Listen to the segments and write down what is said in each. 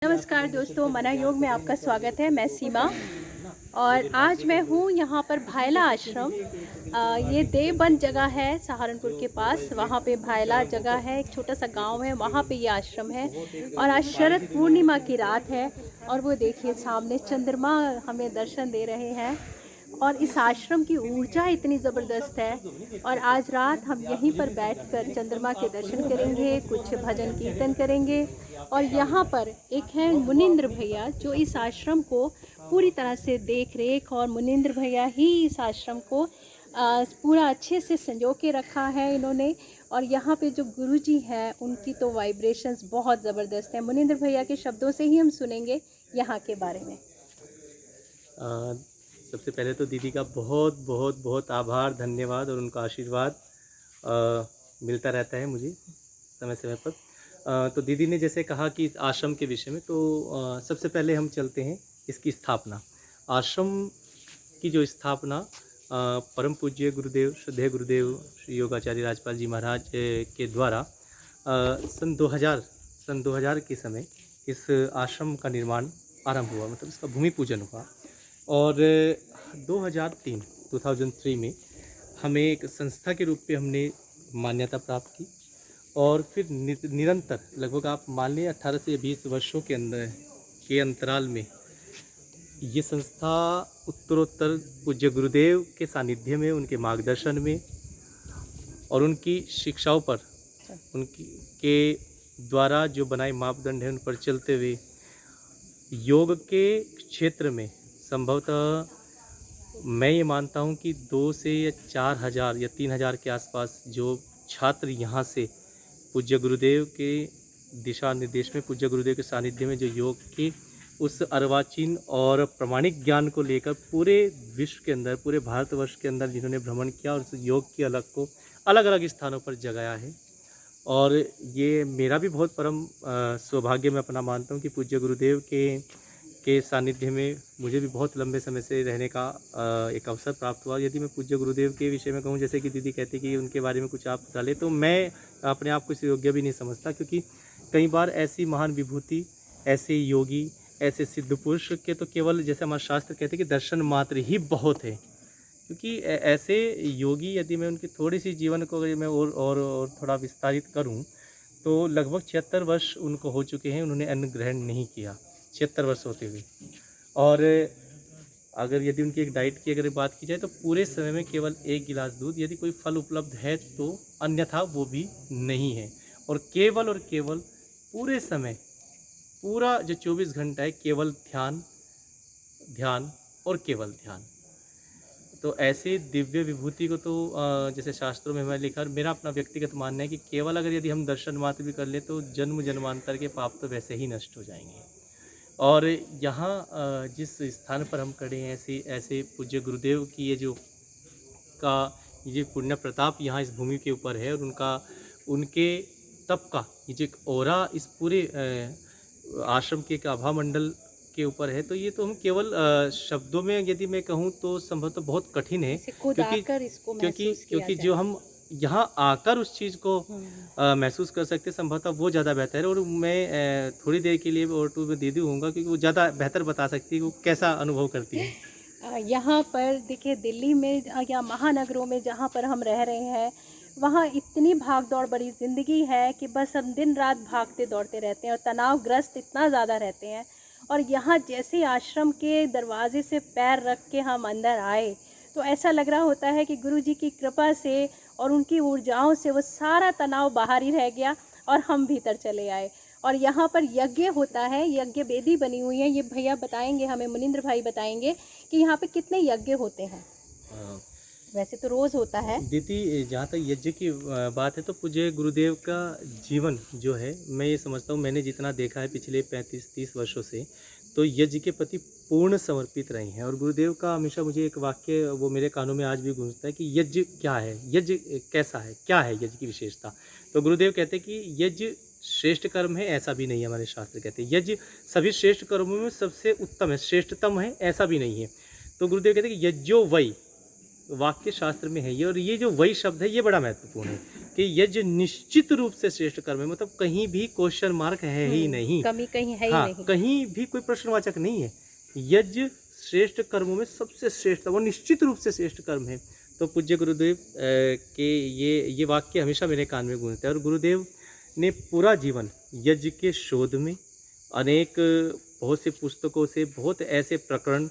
नमस्कार दोस्तों, मना योग में आपका स्वागत है। मैं सीमा और आज मैं हूँ यहाँ पर भायला आश्रम। ये देवबंद जगह है सहारनपुर के पास। वहाँ पे भायला जगह है, एक छोटा सा गांव है, वहाँ पे ये आश्रम है। और आज शरद पूर्णिमा की रात है और वो देखिए सामने चंद्रमा हमें दर्शन दे रहे हैं। और इस आश्रम की ऊर्जा इतनी ज़बरदस्त है। और आज रात हम यहीं पर बैठकर चंद्रमा के दर्शन करेंगे, कुछ भजन कीर्तन करेंगे। और यहाँ पर एक है मुनिंद्र भैया जो इस आश्रम को पूरी तरह से देख रेख, और मुनिंद्र भैया ही इस आश्रम को पूरा अच्छे से संजो के रखा है इन्होंने। और यहाँ पे जो गुरुजी हैं उनकी तो वाइब्रेशंस बहुत ज़बरदस्त है। मुनिंद्र भैया के शब्दों से ही हम सुनेंगे यहाँ के बारे में। सबसे पहले तो दीदी का बहुत बहुत बहुत आभार, धन्यवाद और उनका आशीर्वाद मिलता रहता है मुझे समय समय पर। तो दीदी ने जैसे कहा कि इस आश्रम के विषय में, तो सबसे पहले हम चलते हैं इसकी स्थापना। आश्रम की जो स्थापना परम पूज्य गुरुदेव, श्रद्धेय गुरुदेव श्री योगाचार्य राजपाल जी महाराज के द्वारा सन 2000 के समय इस आश्रम का निर्माण आरंभ हुआ, मतलब इसका भूमि पूजन हुआ। और 2003 में हमें एक संस्था के रूप में हमने मान्यता प्राप्त की। और फिर निरंतर लगभग आप मान लें 18 से 20 वर्षों के अंतराल में ये संस्था उत्तरोत्तर पूज्य गुरुदेव के सानिध्य में, उनके मार्गदर्शन में और उनकी शिक्षाओं पर, उनकी के द्वारा जो बनाए मापदंड हैं उन पर चलते हुए योग के क्षेत्र में संभवतः मैं ये मानता हूँ कि 2 से या 4 हज़ार या 3 हज़ार के आसपास जो छात्र यहाँ से पूज्य गुरुदेव के दिशा निर्देश में, पूज्य गुरुदेव के सानिध्य में जो योग के उस अर्वाचीन और प्रमाणिक ज्ञान को लेकर पूरे विश्व के अंदर, पूरे भारतवर्ष के अंदर जिन्होंने भ्रमण किया और उस योग की अलग को अलग अलग स्थानों पर जगाया है। और ये मेरा भी बहुत परम सौभाग्य मैं अपना मानता हूँ कि पूज्य गुरुदेव के सानिध्य में मुझे भी बहुत लंबे समय से रहने का एक अवसर प्राप्त हुआ। यदि मैं पूज्य गुरुदेव के विषय में कहूँ, जैसे कि दीदी कहती कि उनके बारे में कुछ आप डालें, तो मैं अपने आप को इस योग्य भी नहीं समझता, क्योंकि कई बार ऐसी महान विभूति, ऐसे योगी, ऐसे सिद्ध पुरुष के तो केवल, जैसे हमारे शास्त्र कहते हैं कि दर्शन मात्र ही बहुत है। क्योंकि ऐसे योगी, यदि मैं उनकी थोड़ी सी जीवन को मैं और थोड़ा विस्तारित करूँ, तो लगभग 76 वर्ष उनको हो चुके हैं, उन्होंने अन्न ग्रहण नहीं किया 76 वर्ष होते हुए। और अगर यदि उनकी एक डाइट की अगर बात की जाए तो पूरे समय में केवल 1 गिलास दूध, यदि कोई फल उपलब्ध है तो, अन्यथा वो भी नहीं है। और केवल पूरे समय, पूरा जो 24 घंटा है, केवल ध्यान और केवल ध्यान। तो ऐसे दिव्य विभूति को तो जैसे शास्त्रों में हमें लिखा, और मेरा अपना व्यक्तिगत मानना है कि केवल अगर यदि हम दर्शन मात्र भी कर लें तो जन्म जन्मांतर के पाप तो वैसे ही नष्ट हो जाएंगे। और यहाँ जिस स्थान पर हम खड़े हैं, ऐसे पूज्य गुरुदेव की ये पुण्य प्रताप यहाँ इस भूमि के ऊपर है, और उनके तप का ये जो एक ऑरा इस पूरे आश्रम के एक आभा मंडल के ऊपर है। तो ये तो हम केवल शब्दों में यदि मैं कहूँ तो संभवतः बहुत कठिन है, क्योंकि जो हम यहाँ आकर उस चीज़ को महसूस कर सकते, संभवतः वो ज़्यादा बेहतर है। और मैं थोड़ी देर के लिए और टू में दीदी होऊंगा, क्योंकि वो ज़्यादा बेहतर बता सकती है वो कैसा अनुभव करती है। यहाँ पर देखिए, दिल्ली में या महानगरों में जहाँ पर हम रह रहे हैं, वहाँ इतनी भाग दौड़ बड़ी ज़िंदगी है कि बस हम दिन रात भागते दौड़ते रहते हैं और तनावग्रस्त इतना ज़्यादा रहते हैं। और यहाँ जैसे आश्रम के दरवाजे से पैर रख के हम अंदर आए तो ऐसा लग रहा होता है कि गुरुजी की कृपा से और उनकी ऊर्जाओं से वो सारा तनाव बाहर ही रह गया और हम भीतर चले आए। और यहाँ पर यज्ञ होता है, यज्ञ वेदी बनी हुई है। ये भैया बताएंगे हमें, मुनिंद्र भाई बताएंगे कि यहाँ पे कितने यज्ञ होते हैं। वैसे तो रोज़ होता है दीदी। जहाँ तक यज्ञ की बात है तो पूज्य गुरुदेव का जीवन जो है, मैं ये समझता हूँ, मैंने जितना देखा है पिछले 35-30 वर्षों से, तो यज्ञ के प्रति पूर्ण समर्पित रहे हैं। और गुरुदेव का हमेशा मुझे एक वाक्य वो मेरे कानों में आज भी गूंजता है कि यज्ञ क्या है, यज्ञ कैसा है, क्या है यज्ञ की विशेषता। तो गुरुदेव कहते हैं कि यज्ञ श्रेष्ठ कर्म है, ऐसा भी नहीं है। हमारे शास्त्र कहते हैं यज्ञ सभी श्रेष्ठ कर्मों में सबसे उत्तम है, श्रेष्ठतम है, ऐसा भी नहीं है। तो गुरुदेव कहते हैं कि यज्ञो वै, वाक्य शास्त्र में है ये, और ये जो वही शब्द है ये बड़ा महत्वपूर्ण है कि यज्ञ निश्चित रूप से श्रेष्ठ कर्म है, मतलब कहीं भी क्वेश्चन मार्क है ही नहीं, कमी कहीं है ही हाँ नहीं। कहीं भी कोई प्रश्नवाचक नहीं है। यज्ञ श्रेष्ठ कर्मों में सबसे श्रेष्ठ, वो निश्चित रूप से श्रेष्ठ कर्म है। तो पूज्य गुरुदेव के ये वाक्य हमेशा मेरे कान में गूंजते हैं, और गुरुदेव ने पूरा जीवन यज्ञ के शोध में अनेक बहुत से पुस्तकों से बहुत ऐसे प्रकरण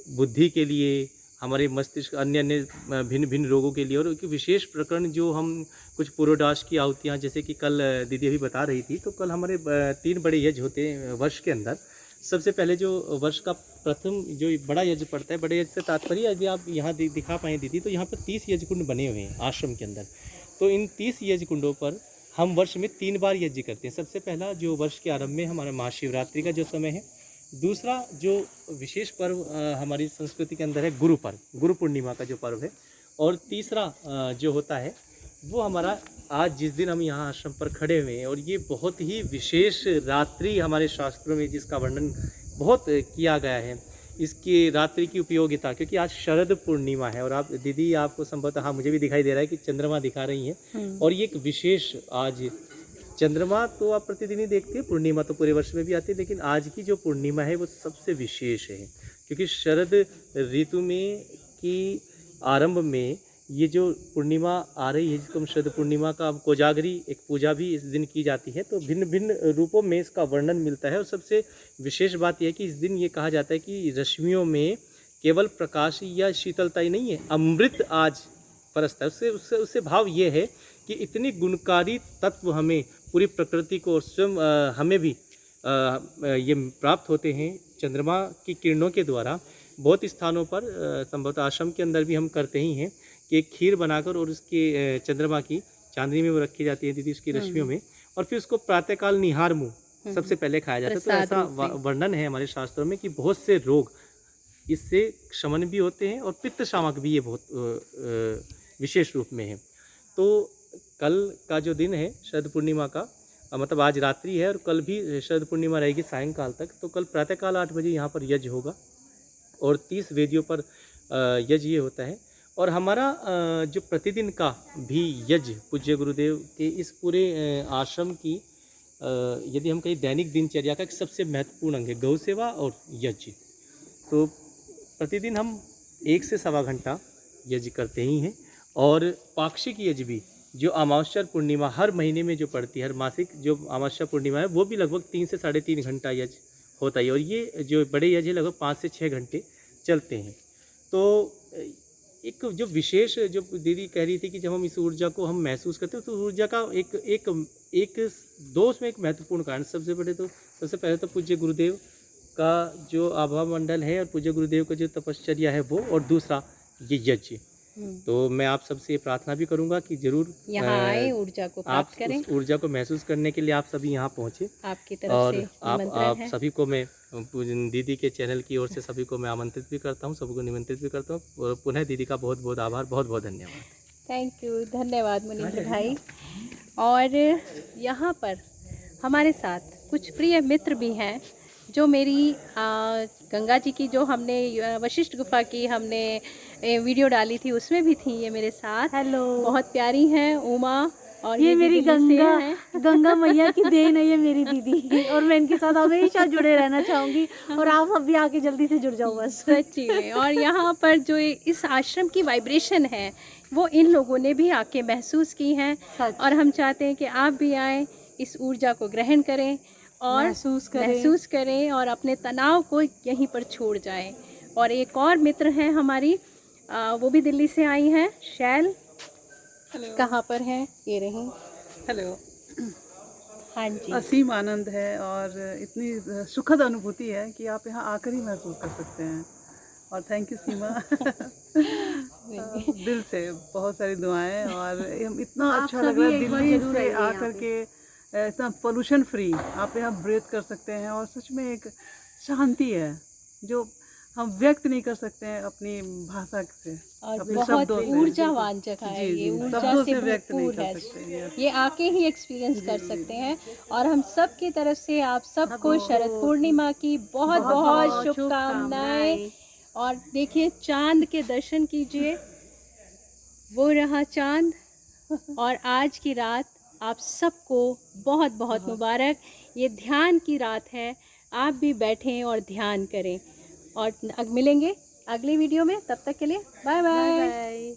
बुद्धि के लिए, हमारे मस्तिष्क अन्य अन्य भिन्न भिन्न रोगों के लिए, और एक विशेष प्रकरण जो हम कुछ पुरोडाश की आहुतियाँ, जैसे कि कल दीदी अभी बता रही थी, तो कल हमारे 3 बड़े यज्ञ होते हैं वर्ष के अंदर। सबसे पहले जो वर्ष का प्रथम जो बड़ा यज्ञ पड़ता है, बड़े यज्ञ से तात्पर्य यदि आप यहाँ दिखा पाएँ दीदी, तो यहाँ पर 30 यज्ञ कुंड बने हुए हैं आश्रम के अंदर। तो इन 30 यज्ञ कुंडों पर हम वर्ष में 3 बार यज्ञ करते हैं। सबसे पहला जो वर्ष के आरंभ में हमारा महाशिवरात्रि का जो समय है, दूसरा जो विशेष पर्व हमारी संस्कृति के अंदर है गुरु पर्व, गुरु पूर्णिमा का जो पर्व है, और तीसरा जो होता है वो हमारा आज जिस दिन हम यहाँ आश्रम पर खड़े हुए हैं, और ये बहुत ही विशेष रात्रि हमारे शास्त्रों में जिसका वर्णन बहुत किया गया है, इसकी रात्रि की उपयोगिता, क्योंकि आज शरद पूर्णिमा है। और आप दीदी आपको संभवतः, हाँ मुझे भी दिखाई दे रहा है कि चंद्रमा दिखा रही हैं, और ये एक विशेष आज चंद्रमा तो आप प्रतिदिन ही देखते हैं, पूर्णिमा तो पूरे वर्ष में भी आती है, लेकिन आज की जो पूर्णिमा है वो सबसे विशेष है, क्योंकि शरद ऋतु में की आरंभ में ये जो पूर्णिमा आ रही है, जिसको हम शरद पूर्णिमा का कोजागरी एक पूजा भी इस दिन की जाती है, तो भिन्न भिन्न रूपों में इसका वर्णन मिलता है। और सबसे विशेष बात यह है कि इस दिन ये कहा जाता है कि रश्मियों में केवल प्रकाश या शीतलता ही नहीं है, अमृत आज परसता है। उससे भाव ये है कि इतनी गुणकारी तत्व हमें पूरी प्रकृति को और स्वयं हमें भी ये प्राप्त होते हैं चंद्रमा की किरणों के द्वारा। बहुत स्थानों पर संभवतः आश्रम के अंदर भी हम करते ही हैं कि एक खीर बनाकर और उसके चंद्रमा की चांदनी में वो रखी जाती है दीदी, उसकी रश्मियों में, और फिर उसको प्रातःकाल निहार मुँह सबसे पहले खाया जाता है। तो ऐसा वर्णन है हमारे शास्त्रों में कि बहुत से रोग इससे शमन भी होते हैं, और पित्त शामक भी ये बहुत विशेष रूप में है। तो कल का जो दिन है शरद पूर्णिमा का, मतलब आज रात्रि है, और कल भी शरद पूर्णिमा रहेगी सायंकाल तक। तो कल प्रातःकाल 8 बजे यहाँ पर यज्ञ होगा, और 30 वेदियों पर यज्ञ ये होता है। और हमारा जो प्रतिदिन का भी यज्ञ पूज्य गुरुदेव के इस पूरे आश्रम की यदि हम कहीं दैनिक दिनचर्या का एक सबसे महत्वपूर्ण अंग है गौ सेवा और यज्ञ। तो प्रतिदिन हम 1 से सवा घंटा यज्ञ करते ही हैं, और पाक्षिक यज्ञ भी जो अमावस्या पूर्णिमा हर महीने में जो पड़ती है, हर मासिक जो अमावस्या पूर्णिमा है, वो भी लगभग 3 से 3.5 घंटा यज्ञ होता है, और ये जो बड़े यज्ञ लगभग 5 से 6 घंटे चलते हैं। तो एक जो विशेष जो दीदी कह रही थी कि जब हम इस ऊर्जा को हम महसूस करते हैं, तो ऊर्जा का एक दोष में एक महत्वपूर्ण कारण, सबसे पहले तो पूज्य गुरुदेव का जो आभा मंडल है, और पूज्य गुरुदेव का जो तपश्चर्या है वो, और दूसरा ये यज्ञ। तो मैं आप सबसे प्रार्थना भी करूंगा कि जरूर यहाँ आए, ऊर्जा को प्राप्त करें। उस ऊर्जा को महसूस करने के लिए आप सभी यहाँ पहुँचे, आपकी तरफ और से आप सभी को मैं दीदी के चैनल की ओर से सभी को मैं आमंत्रित भी करता हूँ, सबको निमंत्रित भी करता हूँ। पुनः दीदी का बहुत बहुत आभार, बहुत बहुत धन्यवाद। थैंक यू, धन्यवाद मुनीन्द्र भाई। और यहाँ पर हमारे साथ कुछ प्रिय मित्र भी हैं, जो मेरी गंगा जी की जो हमने वशिष्ठ गुफा की हमने वीडियो डाली थी उसमें भी थी ये मेरे साथ। हेलो, बहुत प्यारी हैं उमा, और ये मेरी गंगा मैया की देन है, ये मेरी दीदी, और मैं इनके साथ हमेशा जुड़े रहना चाहूँगी, और आप अब भी आके जल्दी से जुड़ जाओ बस। सच्ची में। और यहाँ पर जो इस आश्रम की वाइब्रेशन है वो इन लोगों ने भी आके महसूस की है, और हम चाहते हैं कि आप भी आएँ, इस ऊर्जा को ग्रहण करें और महसूस करें और अपने तनाव को यहीं पर छोड़ जाएं। और एक और मित्र हैं हमारी, वो भी दिल्ली से आई हैं, शैल। कहाँ पर हैं? ये रही। हेलो। हाँ जी, असीम आनंद है, और इतनी सुखद अनुभूति है कि आप यहाँ आकर ही महसूस कर सकते हैं। और थैंक यू सीमा। दिल से बहुत सारी दुआएं, और इतना अच्छा लग रहा है दिल्ली से आकर के, इतना पोल्यूशन फ्री आप यहाँ ब्रीथ कर सकते हैं, और सच में एक शांति है जो हम व्यक्त नहीं कर सकते हैं अपनी भाषा से, और अपने बहुत शब्दों से। ऊर्जावान जगह है ये, ऊर्जा से व्यक्त नहीं भरपूर कर है। सकते। ये आके ही एक्सपीरियंस कर सकते हैं। और हम सब की तरफ से आप सबको शरद पूर्णिमा की बहुत बहुत शुभकामनाएं। और देखिए, चांद के दर्शन कीजिए, वो रहा चांद और आज की रात आप सबको बहुत बहुत मुबारक। ये ध्यान की रात है, आप भी बैठें और ध्यान करें। और मिलेंगे अगली वीडियो में, तब तक के लिए बाय बाय।